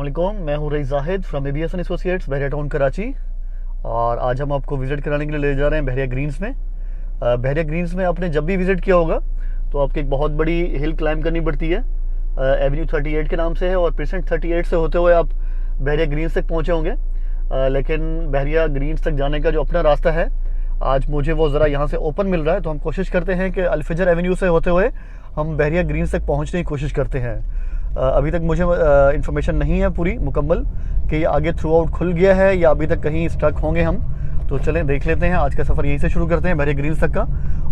अस्सलाम, मैं हूँ Raees Zahid from ABS and associates Bahria town Karachi. और आज हम आपको विज़िट कराने के लिए ले जा रहे हैं बहरिया ग्रीन्स में। बहरिया ग्रीन्स में आपने जब भी विज़िट किया होगा तो आपको एक बहुत बड़ी हिल क्लाइंब करनी पड़ती है। एवेन्यू 38 के नाम से है और प्रेसेंट 38 से होते हुए आप बहरिया ग्रीन्स तक पहुँचे होंगे। लेकिन बहरिया ग्रीन्स तक जाने का जो अपना रास्ता है, आज मुझे वो ज़रा यहाँ से ओपन मिल रहा है, तो हम कोशिश करते हैं कि अल्फजर एवेन्यू से होते हुए हम बहरिया ग्रीन्स तक पहुँचने की कोशिश करते हैं। अभी तक मुझे इन्फॉर्मेशन नहीं है पूरी मुकम्मल कि ये आगे थ्रू आउट खुल गया है या अभी तक कहीं स्टक होंगे हम। तो चलें देख लेते हैं, आज का सफ़र यहीं से शुरू करते हैं बहरिया ग्रीन्स तक का,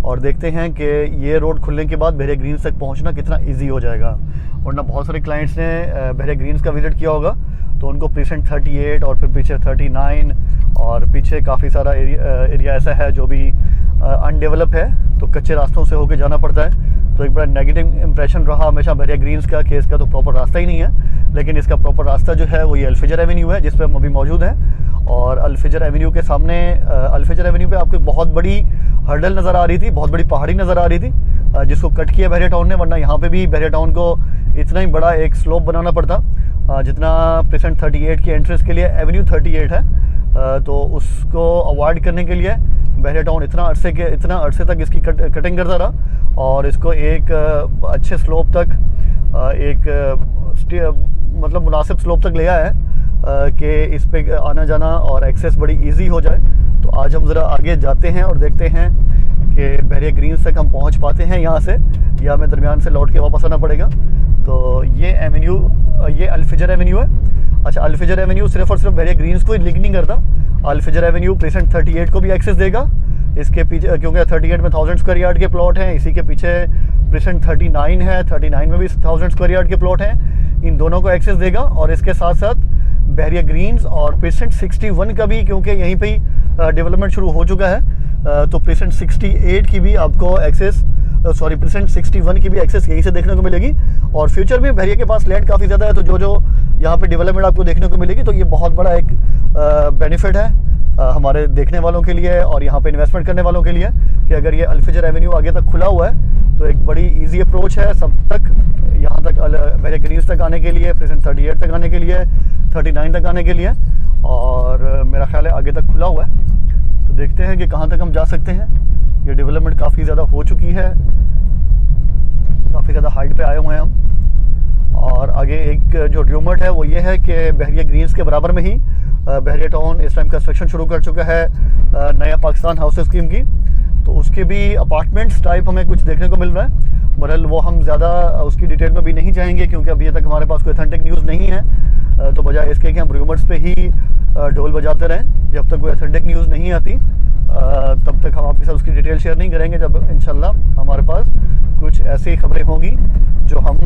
और देखते हैं कि ये रोड खुलने के बाद बहरिया ग्रीन्स तक पहुंचना कितना इजी हो जाएगा। वरना बहुत सारे क्लाइंट्स ने बहरिया ग्रीन्स का विज़िट किया होगा तो उनको प्रेसेंट 38 और फिर पीछे 39 और पीछे काफ़ी सारा एरिया ऐसा है जो भी अनडेवलप है, तो कच्चे रास्तों से होकर जाना पड़ता है। तो एक बड़ा नेगेटिव इंप्रेशन रहा हमेशा बहरिया ग्रीन्स का कि इसका तो प्रॉपर रास्ता ही नहीं है। लेकिन इसका प्रॉपर रास्ता जो है वो ये अल्फजर एवेन्यू है जिस पर हम अभी मौजूद हैं। और अल्फजर एवेन्यू के सामने अल्फजर एवेन्यू पे आपको बहुत बड़ी हर्डल नज़र आ रही थी, बहुत बड़ी पहाड़ी नज़र आ रही थी जिसको कट किया बहरिया टाउन ने। वरना यहाँ पे भी बहरिया टाउन को इतना ही बड़ा एक स्लोप बनाना पड़ता जितना प्रेसेंट 38 की एंट्रेंस के लिए एवेन्यू 38 है। तो उसको अवॉइड करने के लिए बहरिया टाउन इतना अरसे तक इसकी कटिंग करता रहा और इसको एक अच्छे स्लोप तक मतलब मुनासिब स्लोप तक ले आया है कि इस पे आना जाना और एक्सेस बड़ी इजी हो जाए। तो आज हम ज़रा आगे जाते हैं और देखते हैं कि बहरिया ग्रीन्स तक हम पहुंच पाते हैं यहाँ से या हमें दरमियान से लौट के वापस आना पड़ेगा। तो ये एवेन्यू, ये अल्फजर एवेन्यू है। अच्छा, अल्फजर एवेन्यू सिर्फ और सिर्फ बहरिया ग्रीन्स को ही लिंक नहीं करता, अल्फजर एवेन्यू प्रेसेंट 38 को भी एक्सेस देगा। इसके पीछे क्योंकि 38 में 1000 स्क्वायर यार्ड के प्लॉट हैं, इसी के पीछे प्रेसेंट 39 है, 39 में भी 1000 स्क्वायर यार्ड के प्लॉट हैं, इन दोनों को एक्सेस देगा। और इसके साथ साथ बहरिया ग्रीन्स और प्रेसेंट 61 का भी, क्योंकि यहीं पे ही डेवलपमेंट शुरू हो चुका है, तो प्रेसेंट 68 की भी आपको एक्सेस प्रेसेंट 61 की भी एक्सेस यहीं से देखने को मिलेगी। और फ्यूचर में बहरिया के पास लैंड काफ़ी ज़्यादा है, तो जो यहाँ पे डेवलपमेंट आपको देखने को मिलेगी, तो ये बहुत बड़ा एक बेनिफिट है हमारे देखने वालों के लिए और यहाँ पे इन्वेस्टमेंट करने वालों के लिए कि अगर ये अल्फजर एवेन्यू आगे तक खुला हुआ है तो एक बड़ी इजी अप्रोच है सब तक, यहाँ तक बहरिया ग्रीन्स तक आने के लिए, प्रेसेंट 38 तक आने के लिए, 39 तक आने के लिए। और मेरा ख्याल है आगे तक खुला हुआ है, तो देखते हैं कि कहाँ तक हम जा सकते हैं। ये डेवलपमेंट काफ़ी ज़्यादा हो चुकी है, काफ़ी ज़्यादा हाइट पे आए हुए हैं हम। और आगे एक जो र्यूमर है वो ये है कि बहरिया ग्रीन्स के बराबर में ही बहरिया टाउन इस टाइम कंस्ट्रक्शन शुरू कर चुका है नया पाकिस्तान हाउस स्कीम की, तो उसके भी अपार्टमेंट्स टाइप हमें कुछ देखने को मिल रहा है। बहरहाल वो हम ज़्यादा उसकी डिटेल में भी नहीं जाएंगे क्योंकि अभी तक हमारे पास कोई ऑथेंटिक न्यूज़ नहीं है। तो बजाय इसके कि हम रूमर्स पे ही ढोल बजाते रहें, जब तक कोई ऑथेंटिक न्यूज़ नहीं आती तब तक हम आपके साथ उसकी डिटेल शेयर नहीं करेंगे। जब इंशाल्लाह हमारे पास कुछ ऐसी खबरें होंगी जो हम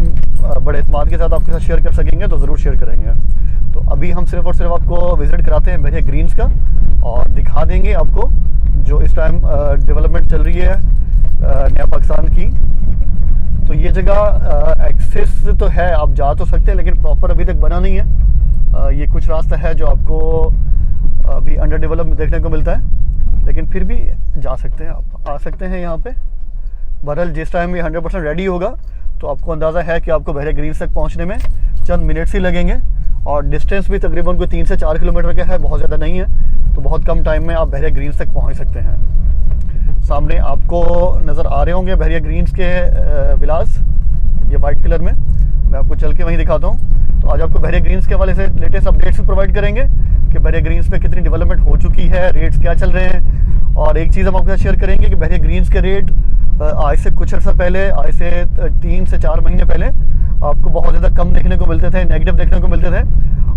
बड़े एतमाद के साथ आपके साथ शेयर कर सकेंगे तो ज़रूर शेयर करेंगे। तो अभी हम सिर्फ और सिर्फ आपको विज़िट कराते हैं बहरिया ग्रीन्स का और दिखा देंगे आपको जो इस टाइम डेवलपमेंट चल रही है नया पाकिस्तान की। तो ये जगह एक्सेस तो है, आप जा तो सकते हैं, लेकिन प्रॉपर अभी तक बना नहीं है। ये कुछ रास्ता है जो आपको अभी अंडर डेवलप देखने को मिलता है, लेकिन फिर भी जा सकते हैं, आप आ सकते हैं यहाँ पे। बहरहाल जिस टाइम ये 100% रेडी होगा तो आपको अंदाज़ा है कि आपको बहरिया ग्रीन्स तक पहुँचने में चंद मिनट्स ही लगेंगे और डिस्टेंस भी तकरीबन कोई 3 से 4 किलोमीटर का है, बहुत ज़्यादा नहीं है। तो बहुत कम टाइम में आप बहरिया ग्रीन्स तक पहुँच सकते हैं। सामने आपको नज़र आ रहे होंगे बहरिया ग्रीन्स के विलास, ये वाइट कलर में, मैं आपको चल के वहीं दिखाता हूँ। तो आज आपको बहरिया ग्रीन्स के हवाले से लेटेस्ट अपडेट्स भी प्रोवाइड करेंगे कि बहरिया ग्रीन्स पे कितनी डेवलपमेंट हो चुकी है, रेट्स क्या चल रहे हैं। और एक चीज़ हम आपके साथ शेयर करेंगे कि बहरिया ग्रीन्स के रेट आज से कुछ अर्सा पहले, आज से 3 से 4 महीने पहले आपको बहुत ज़्यादा कम देखने को मिलते थे, नेगेटिव देखने को मिलते थे।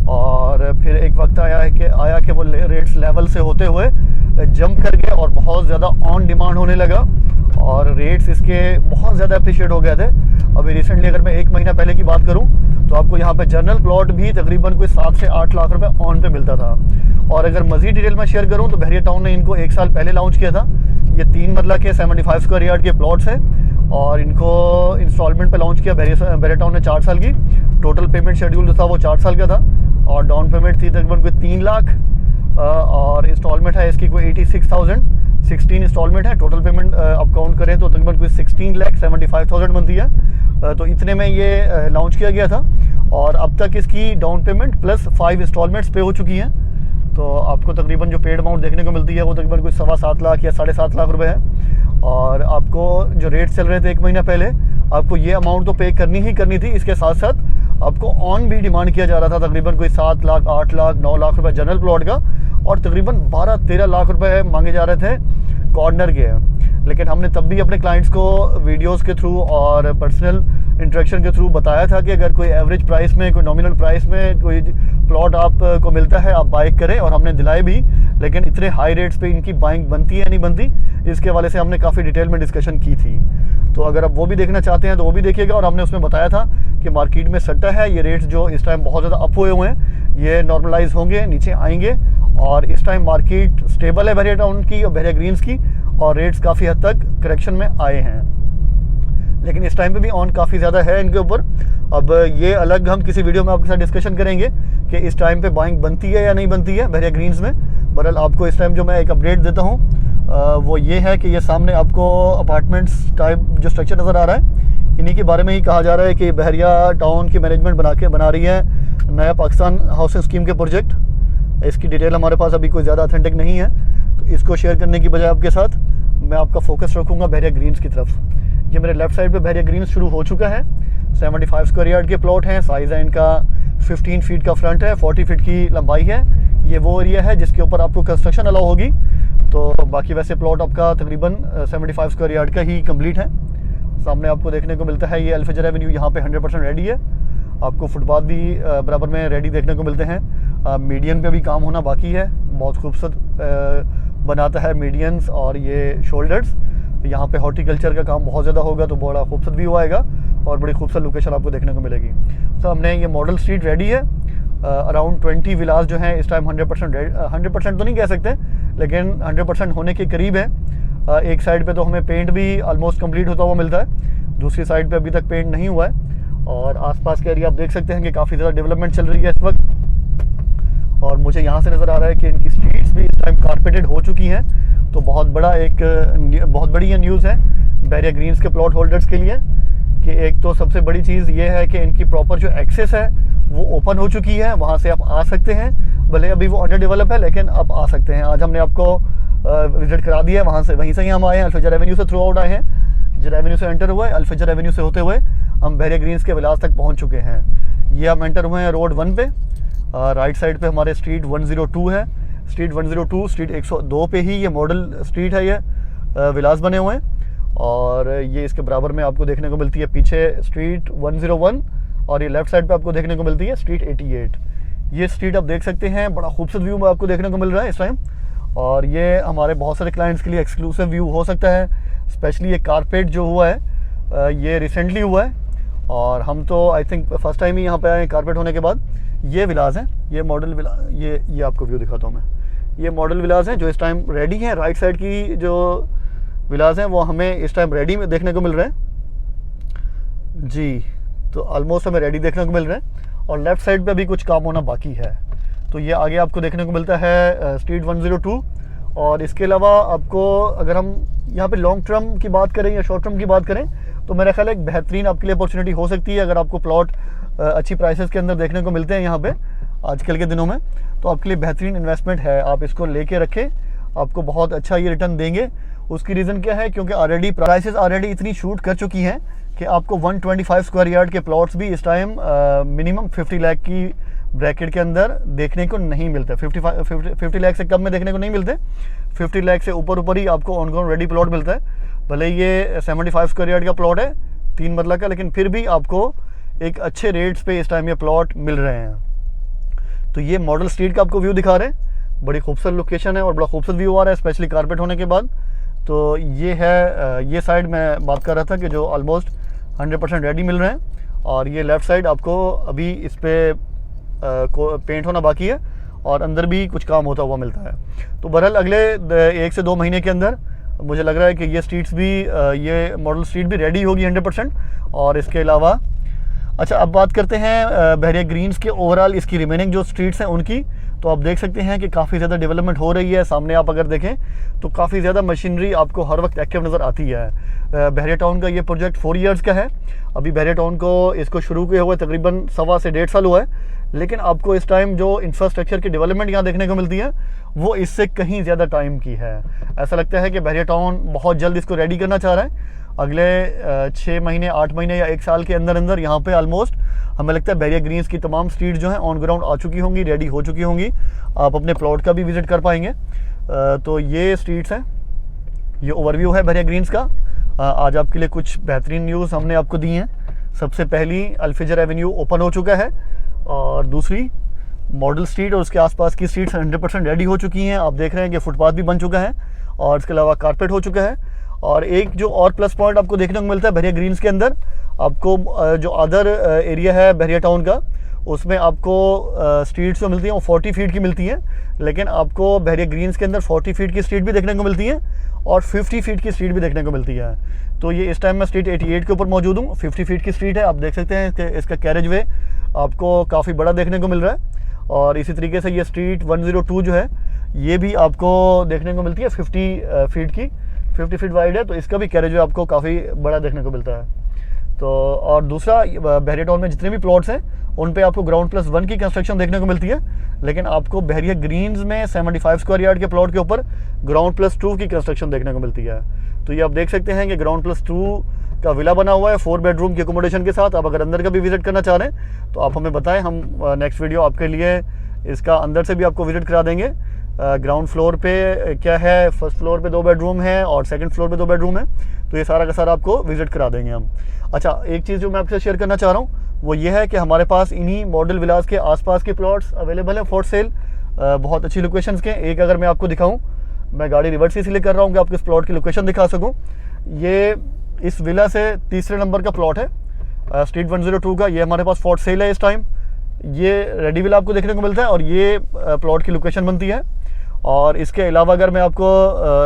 और फिर एक वक्त आया कि वो रेट्स लेवल से होते हुए जंप कर गए और बहुत ज़्यादा ऑन डिमांड होने लगा और रेट्स इसके बहुत ज़्यादा अप्रिशिएट हो गए थे। अभी रिसेंटली अगर मैं 1 महीना पहले की बात करूं तो आपको यहाँ पे जनरल प्लॉट भी तकरीबन कोई 7 से 8 लाख रुपए ऑन पे मिलता था। और अगर मज़ीद डिटेल में शेयर करूं तो बहरिया टाउन ने इनको 1 साल पहले लॉन्च किया था। ये 3 मरला के 75 स्क्वायर यार्ड के प्लॉट्स है और इनको इंस्टॉलमेंट पे लॉन्च किया बहरिया टाउन ने 4 साल की। टोटल पेमेंट शेड्यूल जो था वो 4 साल का था और डाउन पेमेंट थी तकरीबन कोई 3 लाख और इंस्टॉलमेंट है इसकी कोई 86,000, 16 इंस्टॉलमेंट है। टोटल पेमेंट आप काउंट करें तो तकरीबन कोई 16,75,000 बनती है। तो इतने में ये लॉन्च किया गया था और अब तक इसकी डाउन पेमेंट प्लस 5 इंस्टॉलमेंट्स पे हो चुकी हैं। तो आपको तकरीबन जो पेड अमाउंट देखने को मिलती है वो तकरीबन कुछ 7.25 लाख या 7.5 लाख रुपए है। और आपको जो रेट चल रहे थे 1 महीना पहले, आपको ये अमाउंट तो पे करनी ही करनी थी। इसके साथ साथ आपको ऑन भी डिमांड किया जा रहा था तकरीबन कोई 7 लाख, 8 लाख, 9 लाख रुपए जनरल प्लॉट का, और तकरीबन 12-13 लाख रुपए मांगे जा रहे थे कॉर्नर के। लेकिन हमने तब भी अपने क्लाइंट्स को वीडियोस के थ्रू और पर्सनल इंटरेक्शन के थ्रू बताया था कि अगर कोई एवरेज प्राइस में, कोई नॉमिनल प्राइस में कोई प्लॉट आपको मिलता है आप बाइक करें, और हमने दिलाए भी। लेकिन इतने हाई रेट्स पे इनकी बाइंग बनती है या नहीं बनती, इसके हवाले से हमने काफ़ी डिटेल में डिस्कशन की थी। तो अगर आप वो भी देखना चाहते हैं तो वो भी देखिएगा। और हमने उसमें बताया था कि मार्केट में सट्टा है, ये रेट्स जो इस टाइम बहुत ज़्यादा अप हुए हैं ये नॉर्मलाइज होंगे, नीचे आएंगे। और इस टाइम मार्केट स्टेबल है बहरिया टाउन की और बहरिया ग्रीन्स की, और रेट्स काफ़ी हद तक करेक्शन में आए हैं। लेकिन इस टाइम पे भी ऑन काफ़ी ज़्यादा है इनके ऊपर। अब ये अलग हम किसी वीडियो में आपके साथ डिस्कशन करेंगे कि इस टाइम पे बाइंग बनती है या नहीं बनती है बहरिया ग्रीन्स में। बहरहाल आपको इस टाइम जो मैं एक अपडेट देता हूँ वो ये है कि ये सामने आपको अपार्टमेंट्स टाइप जो स्ट्रक्चर नज़र आ रहा है, इन्हीं के बारे में ही कहा जा रहा है कि बहरिया टाउन की मैनेजमेंट बना रही है नया पाकिस्तान हाउसिंग स्कीम के प्रोजेक्ट। इसकी डिटेल हमारे पास अभी कोई ज़्यादा ऑथेंटिक नहीं है, तो इसको शेयर करने की बजाय आपके साथ मैं आपका फोकस रखूँगा बहरिया ग्रीन्स की तरफ। ये मेरे लेफ्ट साइड पे बहरिया ग्रीन्स शुरू हो चुका है। 75 स्क्वायर यार्ड के प्लॉट हैं। साइज़ है इनका 15 फीट का फ्रंट है, 40 फीट की लंबाई है। ये वो एरिया है जिसके ऊपर आपको कंस्ट्रक्शन अलाउ होगी। तो बाकी वैसे प्लॉट आपका तकरीबन 75 स्क्वायर यार्ड का ही कंप्लीट है। सामने आपको देखने को मिलता है ये अल्फजर एवेन्यू यहाँ पे 100% रेडी है। आपको फुटपाथ भी बराबर में रेडी देखने को मिलते हैं। मीडियन पे भी काम होना बाकी है, बहुत खूबसूरत बनाता है मीडियंस और ये शोल्डर्स। यहाँ पे हॉर्टिकल्चर का काम बहुत ज़्यादा होगा तो बड़ा खूबसूरत व्यू आएगा और बड़ी खूबसूरत लोकेशन आपको देखने को मिलेगी। हमने ये मॉडल स्ट्रीट रेडी है। अराउंड 20 विलास जो हैं इस टाइम 100% तो नहीं कह सकते, लेकिन 100% होने के करीब है। एक साइड पे तो हमें पेंट भी ऑलमोस्ट कंप्लीट होता हुआ मिलता है, दूसरी साइड पे अभी तक पेंट नहीं हुआ है। और आसपास के एरिया आप देख सकते हैं कि काफ़ी ज़्यादा डेवलपमेंट चल रही है इस वक्त। और मुझे यहाँ से नज़र आ रहा है कि इनकी स्ट्रीट्स भी इस टाइम कारपेटेड हो चुकी हैं। तो बहुत बड़ी ये न्यूज़ है बहरिया ग्रीन्स के प्लॉट होल्डर्स के लिए कि एक तो सबसे बड़ी चीज़ ये है कि इनकी प्रॉपर जो एक्सेस है वो ओपन हो चुकी है, वहाँ से आप आ सकते हैं। भले अभी वो अंडर डेवलप है लेकिन आप आ सकते हैं। आज हमने आपको विजिट करा दिया है, वहीं से ही हम आए हैं, अल्फजर एवेन्यू से थ्रू आउट आए हैं। जिर एवेन्यू से एंटर हुए, अल्फजर एवेन्यू से होते हुए हम बहरिया ग्रीन्स के विलास तक पहुँच चुके हैं। ये हम एंटर हुए हैं रोड 1 पे। राइट साइड पे हमारे स्ट्रीट 102 है। स्ट्रीट 102 स्ट्रीट 102 पे ही ये मॉडल स्ट्रीट है, ये विलास बने हुए हैं। और ये इसके बराबर में आपको देखने को मिलती है पीछे स्ट्रीट 101, और ये लेफ्ट साइड पे आपको देखने को मिलती है स्ट्रीट 88। ये स्ट्रीट आप देख सकते हैं, बड़ा खूबसूरत व्यू आपको देखने को मिल रहा है इस टाइम। और ये हमारे बहुत सारे क्लाइंट्स के लिए एक्सक्लूसिव व्यू हो सकता है। स्पेशली ये कारपेट जो हुआ है ये रिसेंटली हुआ है, और हम तो आई थिंक फर्स्ट टाइम ही यहाँ पे आए कारपेट होने के बाद। ये विलास हैं, ये मॉडल विला, ये आपको व्यू दिखाता हूँ मैं। ये मॉडल विलास हैं जो इस टाइम रेडी हैं। राइट साइड की जो विलास हैं वो हमें इस टाइम रेडी में देखने को मिल रहे हैं जी। तो ऑलमोस्ट हमें रेडी देखने को मिल रहे हैं, और लेफ़्ट साइड पे भी कुछ काम होना बाकी है। तो ये आगे आपको देखने को मिलता है स्ट्रीट 102। और इसके अलावा आपको अगर हम यहाँ पे लॉन्ग टर्म की बात करें या शॉर्ट टर्म की बात करें तो मेरा ख्याल है एक बेहतरीन आपके लिए अपॉर्चुनिटी हो सकती है। अगर आपको प्लॉट अच्छी प्राइसेस के अंदर देखने को मिलते हैं यहाँ पे आजकल के दिनों में, तो आपके लिए बेहतरीन इन्वेस्टमेंट है। आप इसको लेके रखें, आपको बहुत अच्छा ये रिटर्न देंगे। उसकी रीज़न क्या है, क्योंकि ऑलरेडी प्राइसेस इतनी शूट कर चुकी हैं कि आपको 125 स्क्वायर यार्ड के प्लॉट्स भी इस टाइम मिनिमम 50 लाख की ब्रैकेट के अंदर देखने को नहीं मिलते। 50 लाख से कम में देखने को नहीं मिलते। 50 लाख से ऊपर ही आपको ऑन ग्राउंड रेडी प्लॉट मिलता है। भले ये 75 स्क्वायर यार्ड का प्लॉट है, 3 मरला का, लेकिन फिर भी आपको एक अच्छे रेट्स पे इस टाइम ये प्लॉट मिल रहे हैं। तो ये मॉडल स्ट्रीट का आपको व्यू दिखा रहे हैं। बड़ी खूबसूरत लोकेशन है और बड़ा खूबसूरत व्यू आ रहा है, स्पेशली कारपेट होने के बाद। तो ये है ये साइड मैं बात कर रहा था कि जो ऑलमोस्ट 100% रेडी मिल रहे हैं। और ये लेफ़्ट साइड आपको अभी इस पर पेंट होना बाकी है, और अंदर भी कुछ काम होता हुआ मिलता है। तो बहरहाल अगले 1 से 2 महीने के अंदर मुझे लग रहा है कि ये स्ट्रीट्स भी ये मॉडल स्ट्रीट भी रेडी होगी 100%। और इसके अलावा अच्छा अब बात करते हैं बहरिया ग्रीन्स के ओवरऑल इसकी रिमेनिंग जो स्ट्रीट्स हैं उनकी। तो आप देख सकते हैं कि काफ़ी ज़्यादा डेवलपमेंट हो रही है। सामने आप अगर देखें तो काफ़ी ज़्यादा मशीनरी आपको हर वक्त एक्टिव नज़र आती है। बहरिया टाउन का ये प्रोजेक्ट 4 इयर्स का है। अभी बहरिया टाउन को इसको शुरू किए हुए तकरीबन 1.25 से 1.5 साल हुआ है, लेकिन आपको इस टाइम जो इंफ्रास्ट्रक्चर की डेवलपमेंट यहाँ देखने को मिलती है वो इससे कहीं ज़्यादा टाइम की है। ऐसा लगता है कि बहरिया टाउन बहुत जल्द इसको रेडी करना चाह रहा है। अगले 6 महीने, 8 महीने या 1 साल के अंदर अंदर यहाँ पे ऑलमोस्ट हमें लगता है बहरिया ग्रीन्स की तमाम स्ट्रीट जो हैं ऑन ग्राउंड आ चुकी होंगी, रेडी हो चुकी होंगी। आप अपने प्लॉट का भी विज़िट कर पाएंगे। तो ये स्ट्रीट्स हैं, ये ओवरव्यू है बहरिया ग्रीन्स का। आज आपके लिए कुछ बेहतरीन न्यूज़ हमने आपको दी हैं। सबसे पहली अल्फिजर एवेन्यू ओपन हो चुका है, और दूसरी मॉडल स्ट्रीट और उसके आसपास की स्ट्रीट्स 100% रेडी हो चुकी हैं। आप देख रहे हैं कि फुटपाथ भी बन चुका है और इसके अलावा कारपेट हो चुका है। और एक जो और प्लस पॉइंट आपको देखने को मिलता है बहरिया ग्रीन्स के अंदर, आपको जो अदर एरिया है बहरिया टाउन का, उसमें आपको स्ट्रीट्स जो मिलती हैं वो 40 फीट की मिलती हैं, लेकिन आपको बहरिया ग्रीन्स के अंदर 40 फीट की स्ट्रीट भी देखने को मिलती है और 50 फीट की स्ट्रीट भी देखने को मिलती है। तो ये इस टाइम मैं स्ट्रीट 88 के ऊपर मौजूद हूँ। 50 फीट की स्ट्रीट है। आप देख सकते हैं कि इसका कैरेज वे आपको काफ़ी बड़ा देखने को मिल रहा है। और इसी तरीके से ये स्ट्रीट 102 जो है ये भी आपको देखने को मिलती है 50 फीट की, 50 फीट वाइड है। तो इसका भी कैरेज वे आपको काफ़ी बड़ा देखने को मिलता है। तो और दूसरा, बहरिया टाउन में जितने भी प्लॉट्स हैं उन पे आपको ग्राउंड प्लस 1 की कंस्ट्रक्शन देखने को मिलती है, लेकिन आपको बहरिया ग्रीन्स में 75 स्क्वायर यार्ड के प्लॉट के ऊपर ग्राउंड प्लस 2 की कंस्ट्रक्शन देखने को मिलती है। तो ये आप देख सकते हैं कि ग्राउंड प्लस 2 का विला बना हुआ है 4 बेडरूम की अकोमोडेशन के साथ। आप अगर अंदर का भी विजिट करना चाह रहे हैं तो आप हमें बताएं, हम नेक्स्ट वीडियो आपके लिए इसका अंदर से भी आपको विजिट करा देंगे। ग्राउंड फ्लोर पे क्या है, फर्स्ट फ्लोर पे 2 बेडरूम है और सेकंड फ्लोर पे 2 बेडरूम है। तो ये सारा का सारा आपको विजिट करा देंगे हम। अच्छा, एक चीज़ जो मैं आपसे शेयर करना चाह रहा हूँ वो ये है कि हमारे पास इन्हीं मॉडल विलास के आसपास के प्लॉट्स अवेलेबल हैं फॉर सेल, बहुत अच्छी लोकेशंस के। एक अगर मैं आपको दिखाऊँ, मैं गाड़ी रिवर्स इसलिए कर रहा हूँ कि आपको इस प्लॉट की लोकेशन दिखा सकूँ। ये इस विला से तीसरे नंबर का प्लॉट है, स्ट्रीट 102 का। ये हमारे पास फॉर सेल है इस टाइम। ये रेडी विला आपको देखने को मिलता है और ये प्लॉट की लोकेशन बनती है। और इसके अलावा अगर मैं आपको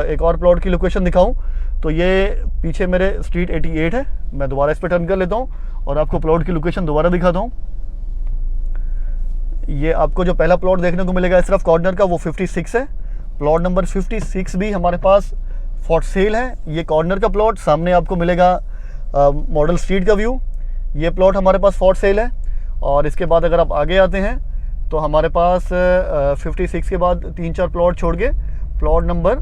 एक और प्लॉट की लोकेशन दिखाऊं तो ये पीछे मेरे स्ट्रीट 88 है। मैं दोबारा इस पर टर्न कर लेता हूं और आपको प्लॉट की लोकेशन दोबारा दिखाता हूं। ये आपको जो पहला प्लॉट देखने को मिलेगा इस तरफ कॉर्नर का, वो 56 है। प्लॉट नंबर 56 भी हमारे पास फॉर सेल है। ये कॉर्नर का प्लॉट, सामने आपको मिलेगा मॉडल स्ट्रीट का व्यू। ये प्लॉट हमारे पास फॉर सेल है। और इसके बाद अगर आप आगे आते हैं तो हमारे पास 56 के बाद 3-4 प्लॉट छोड़ के प्लॉट नंबर,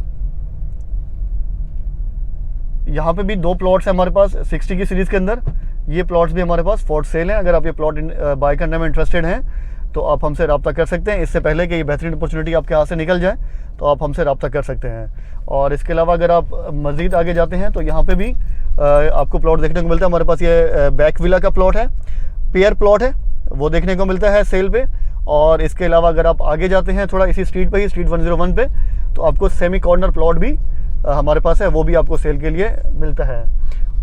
यहाँ पे भी 2 प्लॉट्स हैं हमारे पास 60 की सीरीज़ के अंदर। ये प्लॉट्स भी हमारे पास फॉर सेल हैं। अगर आप ये प्लॉट बाय करने में इंटरेस्टेड हैं तो आप हमसे रब्ता कर सकते हैं। इससे पहले कि ये बेहतरीन अपॉर्चुनिटी आपके हाथ से निकल जाए तो आप हमसे रब्ता कर सकते हैं। और इसके अलावा अगर आप मज़ीद आगे जाते हैं तो यहाँ पे भी आपको प्लॉट देखने को मिलता है। हमारे पास ये बैक विला का प्लॉट है, पेयर प्लॉट है, वो देखने को मिलता है सेल पे। और इसके अलावा अगर आप आगे जाते हैं थोड़ा इसी स्ट्रीट पे ही, स्ट्रीट 101 पे, तो आपको सेमी कॉर्नर प्लॉट भी हमारे पास है, वो भी आपको सेल के लिए मिलता है।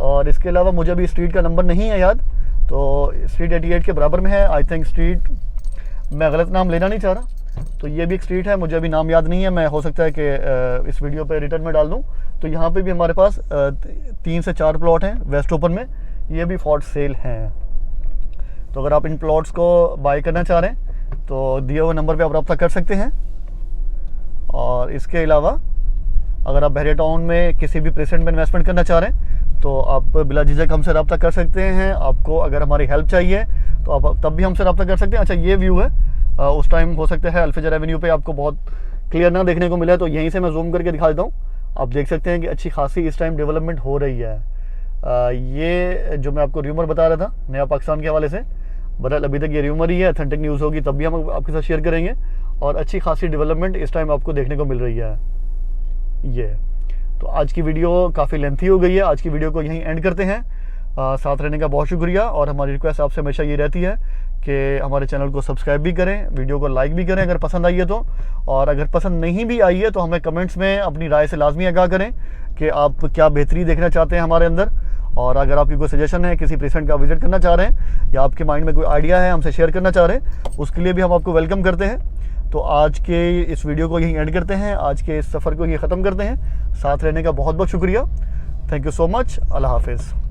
और इसके अलावा मुझे अभी स्ट्रीट का नंबर नहीं है याद, तो स्ट्रीट 88 के बराबर में है आई थिंक स्ट्रीट, मैं गलत नाम लेना नहीं चाह रहा। तो ये भी एक स्ट्रीट है, मुझे अभी नाम याद नहीं है, मैं हो सकता है कि इस वीडियो पे रिटर्न में डाल दूँ। तो यहाँ पे भी हमारे पास 3 से 4 प्लॉट हैं वेस्ट ओपन में, ये भी फॉर सेल हैं। तो अगर आप इन प्लॉट्स को बाय करना चाह रहे हैं तो दिए हुए नंबर पे आप रब्ता कर सकते हैं। और इसके अलावा अगर आप बहरिया टाउन में किसी भी प्रेजेंट में इन्वेस्टमेंट करना चाह रहे हैं तो आप बिला झिझक हमसे रब्ता कर सकते हैं। आपको अगर हमारी हेल्प चाहिए तो आप तब भी हमसे रब्ता कर सकते हैं। अच्छा, ये व्यू है, उस टाइम हो सकता है अल्फिजर एवेन्यू पे आपको बहुत क्लियर ना देखने को मिला, तो यहीं से मैं जूम करके दिखा देता हूँ। आप देख सकते हैं कि अच्छी खासी इस टाइम डेवलपमेंट हो रही है। ये जो मैं आपको र्यूमर बता रहा था नया पाकिस्तान के हवाले से, बहरहाल अभी तक ये र्यूमर ही है, अथेंटिक न्यूज़ होगी तब भी हम आपके साथ शेयर करेंगे। और अच्छी खासी डेवलपमेंट इस टाइम आपको देखने को मिल रही है। ये तो आज की वीडियो काफ़ी लेंथी हो गई है, आज की वीडियो को यहीं एंड करते हैं। साथ रहने का बहुत शुक्रिया। और हमारी रिक्वेस्ट आपसे हमेशा ये रहती है कि हमारे चैनल को सब्सक्राइब भी करें, वीडियो को लाइक भी करें अगर पसंद आई है तो। और अगर पसंद नहीं भी आई है तो हमें कमेंट्स में अपनी राय से लाजमी आगाह करें कि आप क्या बेहतरी देखना चाहते हैं हमारे अंदर। और अगर आपकी कोई सजेशन है, किसी पेशेंट का विजिट करना चाह रहे हैं या आपके माइंड में कोई आइडिया है हमसे शेयर करना चाह रहे हैं, उसके लिए भी हम आपको वेलकम करते हैं। तो आज के इस वीडियो को यहीं एंड करते हैं, आज के इस सफ़र को यहीं ख़त्म करते हैं। साथ रहने का बहुत बहुत शुक्रिया। Thank you so much. Allah हाफिज़।